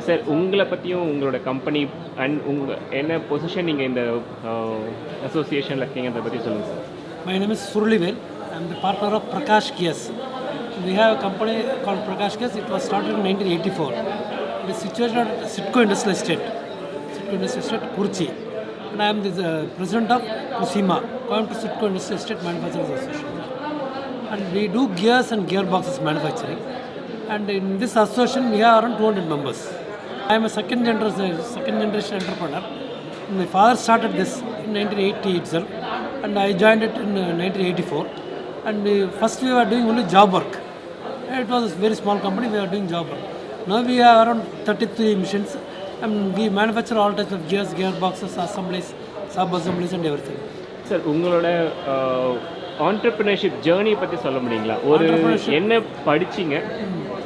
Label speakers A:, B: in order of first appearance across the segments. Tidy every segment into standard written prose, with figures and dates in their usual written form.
A: Sir உங்களை பற்றியும் உங்களோட கம்பெனி அண்ட் என்ன பொசிஷன் நீங்கள் இந்த அசோசியேஷனில் இருக்கீங்கன்றதை பற்றி சொல்லுங்கள் sir.
B: My name is Surulivel. I am the partner of Prakash Kias. We have a company called Prakash Kias. It was started in 1984. It is situated at Sidco Industrial Estate, Kurchi. And I am the president of COSIEMA, Coimbatore Sidco Industrial Estate Manufacturers Association. And we do gears and gearboxes manufacturing. And in this association, we have around 200 members. I am a second generation entrepreneur. My father started this in 1980 itself, and I joined it in 1984. And first we were doing only job work. It was a very small company, we were doing job work. Now we have around 33 machines, and we manufacture all types of gears, gearboxes, assemblies, sub-assemblies and everything.
A: Sir, உங்களோட entrepreneurship journey பற்றி சொல்ல முடியுங்களா? ஒரு என்ன படிச்சிங்க,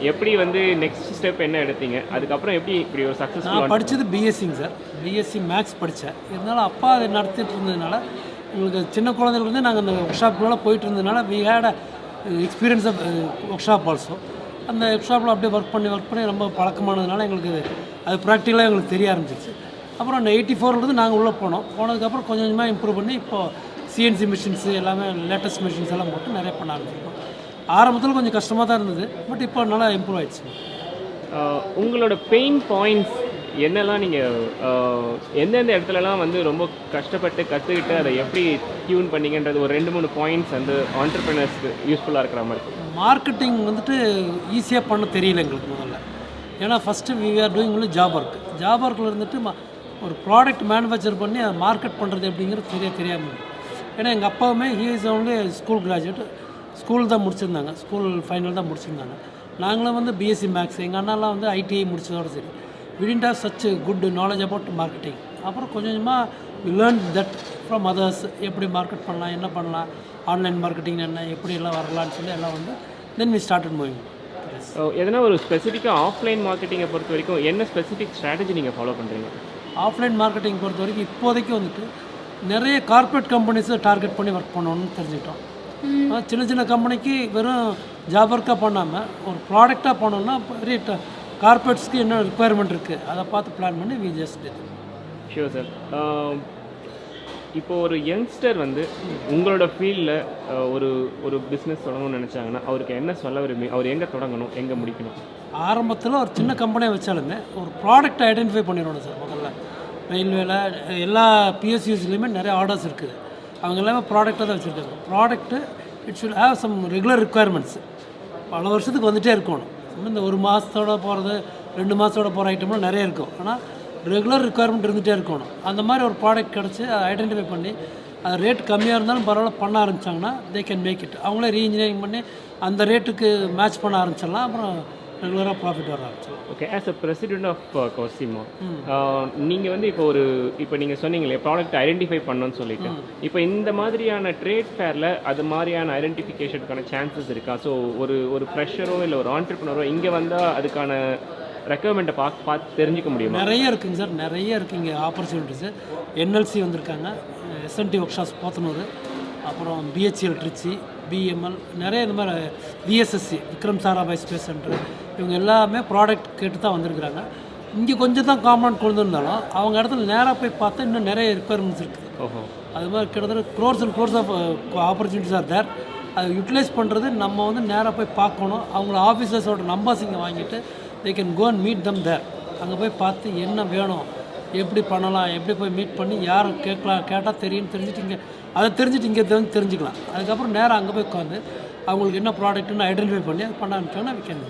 A: எப்படி வந்து next step என்ன எடுத்தீங்க, அதுக்கப்புறம் எப்படி இப்படி ஒரு சக்ஸஸ்ஃபுல்?
B: நான் படித்தது பிஎஸ்சிங்க சார், பிஎஸ்சி மேக்ஸ் படித்தேன். இருந்தாலும் அப்பா அதை நடத்திட்டு இருந்ததுனால எங்களுக்கு சின்ன குழந்தைலேருந்து நாங்கள் அந்த ஒர்க் ஷாப்புக்குள்ளே போயிட்டு இருந்ததுனால we had experience of workshop also. அந்த ஒர்க் ஷாப்பில் அப்படியே ஒர்க் பண்ணி ரொம்ப பழக்கமானதுனால எங்களுக்கு அது ப்ராக்டிக்கலாக எங்களுக்கு தெரிய ஆரம்பிச்சிச்சு. அப்புறம் 84 நாங்கள் உள்ளே போனதுக்கப்புறம் கொஞ்சம் கொஞ்சமாக இம்ப்ரூவ் பண்ணி இப்போது சிஎன்சி மிஷின்ஸு எல்லாமே லேட்டஸ்ட் மிஷின்ஸ் எல்லாம் போட்டு நிறைய பண்ண ஆரம்பிச்சிருக்கோம். ஆரம்பத்தில் கொஞ்சம் கஷ்டமாக தான் இருந்தது, பட் இப்போ நல்லா இம்ப்ரூவ் ஆகிடுச்சு.
A: உங்களோட பெயின் பாயிண்ட்ஸ் என்னெல்லாம் நீங்கள் எந்தெந்த இடத்துலலாம் வந்து ரொம்ப கஷ்டப்பட்டு கற்றுக்கிட்டு அதை எப்படி டியூன் பண்ணிங்கன்றது ஒரு 2-3 பாயிண்ட்ஸ் வந்து ஆண்டர்ப்ரனர்ஸ்க்கு யூஸ்ஃபுல்லாக இருக்கிற மாதிரி இருக்கும்.
B: மார்க்கெட்டிங் வந்துட்டு ஈஸியாக பண்ண தெரியல எங்களுக்கு முதல்ல. ஏன்னா first we are doing only job ஒர்க்கில் இருந்துட்டு ஒரு ப்ராடக்ட் மேனுஃபேக்சர் பண்ணி அதை மார்க்கெட் பண்ணுறது எப்படிங்கிறது தெரியாமல். ஏன்னா எங்கள் அப்பாவுமே he is only school graduate, school தான் முடிச்சிருந்தாங்க, ஸ்கூல் ஃபைனல் தான் முடிச்சிருந்தாங்க. நாங்களும் வந்து பிஎஸ்சி மேக்ஸ், எங்கள் அண்ணாலாம் வந்து ஐடிஐ முடிச்சதோடு சரி. We didn't have such a good knowledge about marketing. அப்புறம் கொஞ்சம் கொஞ்சமாக we learned that from others. எப்படி மார்க்கெட் பண்ணலாம், என்ன பண்ணலாம், ஆன்லைன் மார்க்கெட்டிங் என்ன, எப்படி எல்லாம் வரலான்னு சொல்லி எல்லாம் வந்து then we started moving.
A: எதனா ஒரு ஸ்பெசிஃபிக்காக ஆஃப்லைன் மார்க்கெட்டிங்கை பொறுத்த வரைக்கும் என்ன ஸ்பெசிஃபிக் ஸ்ட்ராட்டஜி நீங்கள் ஃபாலோ பண்ணுறீங்க?
B: ஆஃப்லைன் மார்க்கெட்டிங் பொறுத்த வரைக்கும் இப்போதைக்கு வந்துட்டு நிறைய கார்ப்பரேட் கம்பெனிஸை டார்கெட் பண்ணி ஒர்க் பண்ணணும்னு தெரிஞ்சுக்கிட்டோம். சின்ன சின்ன கம்பெனிக்கு வெறும் ஜாப் ஒர்க்காக பண்ணாமல் ஒரு ப்ராடக்டாக பண்ணோம்னா பெரிய கார்பரேட்ஸ்க்கு என்ன ரிக்குவயர்மெண்ட் இருக்குது அதை பார்த்து பிளான் பண்ணி we just did.
A: Sure sir. இப்போது ஒரு யங்ஸ்டர் வந்து உங்களோட ஃபீல்டில் ஒரு பிஸ்னஸ் தொடங்கணும்னு நினச்சாங்கன்னா அவருக்கு என்ன சொல்ல விரும்பி, அவர் எங்கே தொடங்கணும், எங்கே முடிக்கணும்?
B: ஆரம்பத்தில் ஒரு சின்ன கம்பெனியை வச்சாலுமே ஒரு ப்ராடக்ட்டை ஐடென்டிஃபை பண்ணிடணும் சார். முதல்ல ரயில்வேல எல்லா பிஎஸ்யூஸ்லேயுமே நிறைய ஆர்டர்ஸ் இருக்குது, அவங்க எல்லாமே ப்ராடக்டாக தான் வச்சுருக்காங்க. Product it should have some regular requirements, பல வருஷத்துக்கு வந்துகிட்டே இருக்கணும். இந்த ஒரு மாதத்தோட போகிறது 2 மாதத்தோட போகிற ஐட்டம்லாம் நிறைய இருக்கும், ஆனால் ரெகுலர் ரிக்குவயர்மெண்ட் இருந்துகிட்டே இருக்கணும். அந்த மாதிரி ஒரு ப்ராடக்ட் கிடச்சி அதை ஐடென்டிஃபை பண்ணி அது ரேட் கம்மியாக இருந்தாலும் பரவாயில்ல பண்ண ஆரம்பித்தாங்கன்னா தே கேன் மேக் இட். அவங்களே ரீஇன்ஜினியரிங் பண்ணி அந்த ரேட்டுக்கு மேட்ச் பண்ண ஆரம்பிச்சிடலாம், அப்புறம் ரெகுலராக ப்ராஃபிட் வர ஆரம்பிச்சிடலாம்.
A: Okay, as a president of COSIEMA நீங்கள் வந்து இப்போ நீங்கள் சொன்னீங்களே ப்ராடக்ட் ஐடென்டிஃபை பண்ணணும்னு சொல்லிட்டு, இப்போ இந்த மாதிரியான ட்ரேட் ஃபேரில் அது மாதிரியான ஐடென்டிஃபிகேஷனுக்கான சான்சஸ் இருக்கா? ஸோ ஒரு ஃப்ரெஷரோ இல்லை ஒரு ஆண்டர்ப்ரனரோ இங்கே வந்தால் அதுக்கான ரெக்குவயர்மெண்ட்டை பார்த்து தெரிஞ்சிக்க முடியுமா?
B: நிறைய இருக்குங்க சார், நிறைய இருக்குது இங்கே ஆப்பர்ச்சுனிட்டிஸு. என்எல்சி வந்திருக்காங்க, எஸ்என்டி ஒர்க் ஷாப்ஸ் போத்தனூர், அப்புறம் பிஹெச்எல் ட்ரிச்சி, பிஎம்எல், நிறைய இந்த மாதிரி VSSC Vikram Sarabhai space centre, இவங்க எல்லாமே ப்ராடக்ட் கேட்டு தான் வந்திருக்கிறாங்க. இங்கே கொஞ்சம் தான் காம்பவுண்ட் கொண்டு வந்தாலும் அவங்க இடத்துல நேராக போய் பார்த்தா இன்னும் நிறைய ரிக்குவயர்மெண்ட்ஸ் இருக்குது. அது மாதிரி கிட்டத்தட்ட crores and crores of opportunities are there. அதை யூட்டிலைஸ் பண்ணுறது நம்ம வந்து நேராக போய் பார்க்கணும். அவங்கள ஆஃபீஸர்ஸோட நம்பர்ஸ் இங்கே வாங்கிட்டு they can go and meet them there. அங்கே போய் பார்த்து என்ன வேணும், எப்படி பண்ணலாம், எப்படி போய் மீட் பண்ணி யார் கேட்டால் தெரிஞ்சுட்டு இங்கே அதை தெரிஞ்சுட்டு இங்கே தெரிஞ்சுக்கலாம். அதுக்கப்புறம் நேராக அங்கே போய் உட்காந்து அவங்களுக்கு என்ன ப்ராடக்ட்னு ஐடென்டிஃபை பண்ணி அதை பண்ண ஆரம்பிச்சோன்னா we can